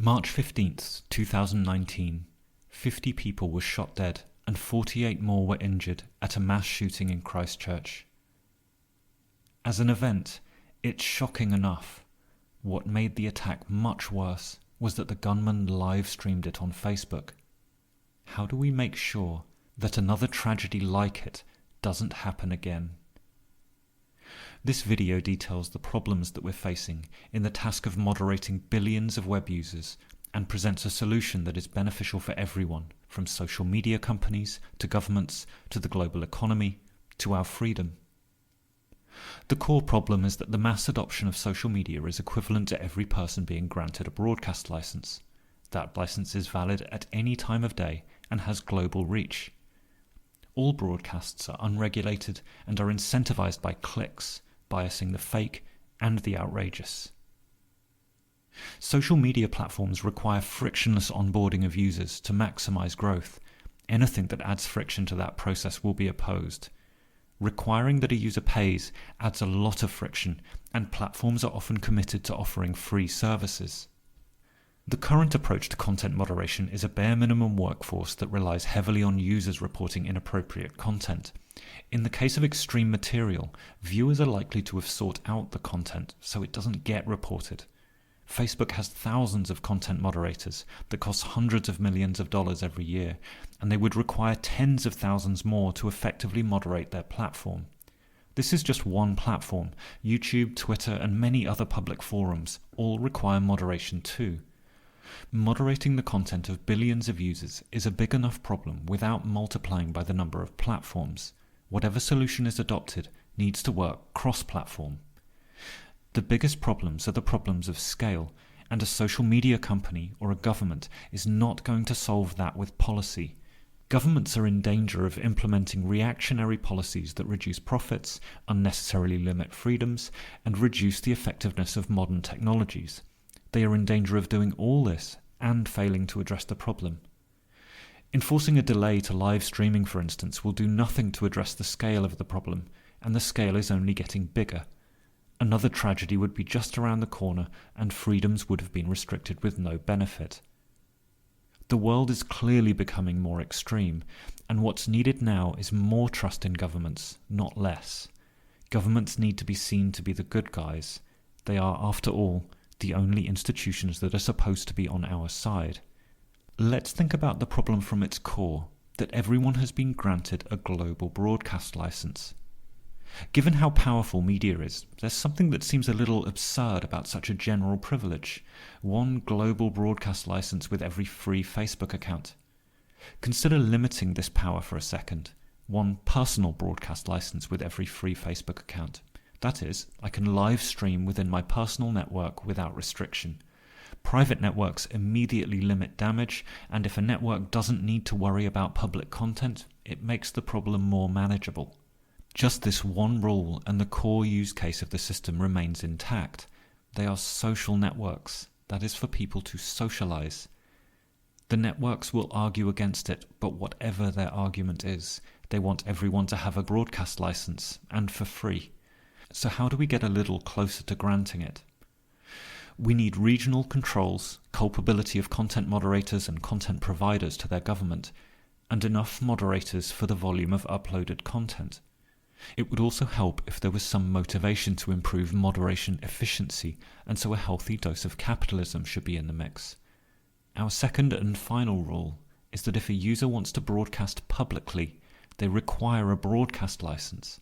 March 15th, 2019, 50 people were shot dead and 48 more were injured at a mass shooting in Christchurch. As an event, it's shocking enough. What made the attack much worse was that the gunman live-streamed it on Facebook. How do we make sure that another tragedy like it doesn't happen again? This video details the problems that we're facing in the task of moderating billions of web users and presents a solution that is beneficial for everyone, from social media companies to governments to the global economy to our freedom. The core problem is that the mass adoption of social media is equivalent to every person being granted a broadcast license. That license is valid at any time of day and has global reach. All broadcasts are unregulated and are incentivized by clicks, biasing the fake and the outrageous. Social media platforms require frictionless onboarding of users to maximize growth. Anything that adds friction to that process will be opposed. Requiring that a user pays adds a lot of friction, and platforms are often committed to offering free services. The current approach to content moderation is a bare minimum workforce that relies heavily on users reporting inappropriate content. In the case of extreme material, viewers are likely to have sought out the content, so it doesn't get reported. Facebook has thousands of content moderators that cost hundreds of millions of dollars every year, and they would require tens of thousands more to effectively moderate their platform. This is just one platform. YouTube, Twitter, and many other public forums all require moderation too. Moderating the content of billions of users is a big enough problem without multiplying by the number of platforms. Whatever solution is adopted needs to work cross-platform. The biggest problems are the problems of scale, and a social media company or a government is not going to solve that with policy. Governments are in danger of implementing reactionary policies that reduce profits, unnecessarily limit freedoms, and reduce the effectiveness of modern technologies. They are in danger of doing all this and failing to address the problem. Enforcing a delay to live streaming, for instance, will do nothing to address the scale of the problem, and the scale is only getting bigger. Another tragedy would be just around the corner, and freedoms would have been restricted with no benefit. The world is clearly becoming more extreme, and what's needed now is more trust in governments, not less. Governments need to be seen to be the good guys. They are, after all, the only institutions that are supposed to be on our side. Let's think about the problem from its core, that everyone has been granted a global broadcast license. Given how powerful media is, there's something that seems a little absurd about such a general privilege. One global broadcast license with every free Facebook account. Consider limiting this power for a second. One personal broadcast license with every free Facebook account. That is, I can live stream within my personal network without restriction. Private networks immediately limit damage, and if a network doesn't need to worry about public content, it makes the problem more manageable. Just this one rule and the core use case of the system remains intact. They are social networks, that is for people to socialize. The networks will argue against it, but whatever their argument is, they want everyone to have a broadcast license, and for free. So how do we get a little closer to granting it? We need regional controls, culpability of content moderators and content providers to their government, and enough moderators for the volume of uploaded content. It would also help if there was some motivation to improve moderation efficiency, and so a healthy dose of capitalism should be in the mix. Our second and final rule is that if a user wants to broadcast publicly, they require a broadcast license.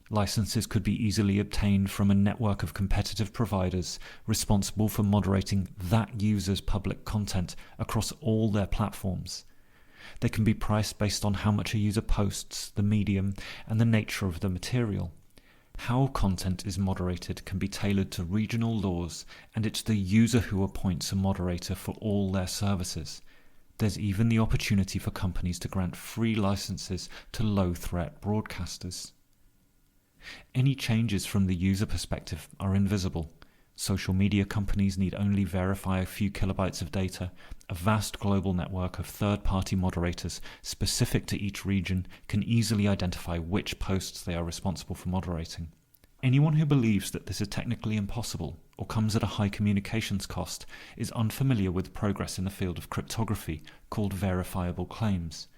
Licenses could be easily obtained from a network of competitive providers responsible for moderating that user's public content across all their platforms. They can be priced based on how much a user posts, the medium, and the nature of the material. How content is moderated can be tailored to regional laws, and it's the user who appoints a moderator for all their services. There's even the opportunity for companies to grant free licenses to low-threat broadcasters. Any changes from the user perspective are invisible. Social media companies need only verify a few kilobytes of data. A vast global network of third-party moderators specific to each region can easily identify which posts they are responsible for moderating. Anyone who believes that this is technically impossible or comes at a high communications cost is unfamiliar with progress in the field of cryptography called verifiable claims.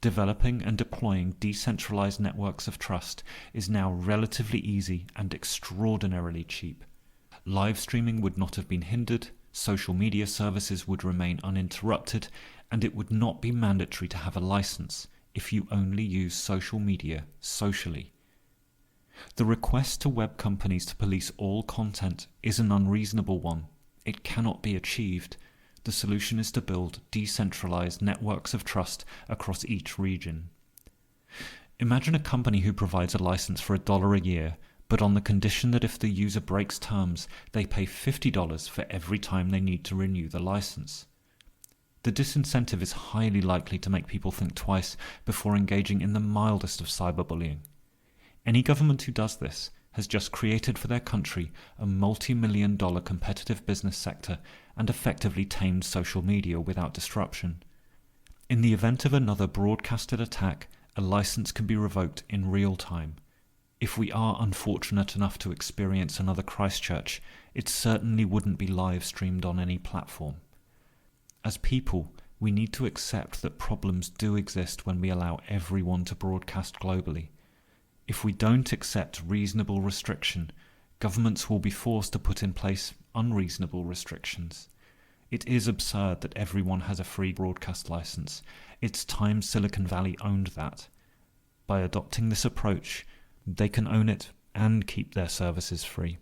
Developing and deploying decentralized networks of trust is now relatively easy and extraordinarily cheap. Live streaming would not have been hindered, social media services would remain uninterrupted, and it would not be mandatory to have a license if you only use social media socially. The request to web companies to police all content is an unreasonable one. It cannot be achieved. The solution is to build decentralized networks of trust across each region. Imagine a company who provides a license for $1 a year, but on the condition that if the user breaks terms, they pay $50 for every time they need to renew the license. The disincentive is highly likely to make people think twice before engaging in the mildest of cyberbullying. Any government who does this has just created for their country a multi-million-dollar competitive business sector and effectively tamed social media without disruption. In the event of another broadcasted attack, a license can be revoked in real time. If we are unfortunate enough to experience another Christchurch, it certainly wouldn't be live streamed on any platform. As people, we need to accept that problems do exist when we allow everyone to broadcast globally. If we don't accept reasonable restriction, governments will be forced to put in place unreasonable restrictions. It is absurd that everyone has a free broadcast license. It's time Silicon Valley owned that. By adopting this approach, they can own it and keep their services free.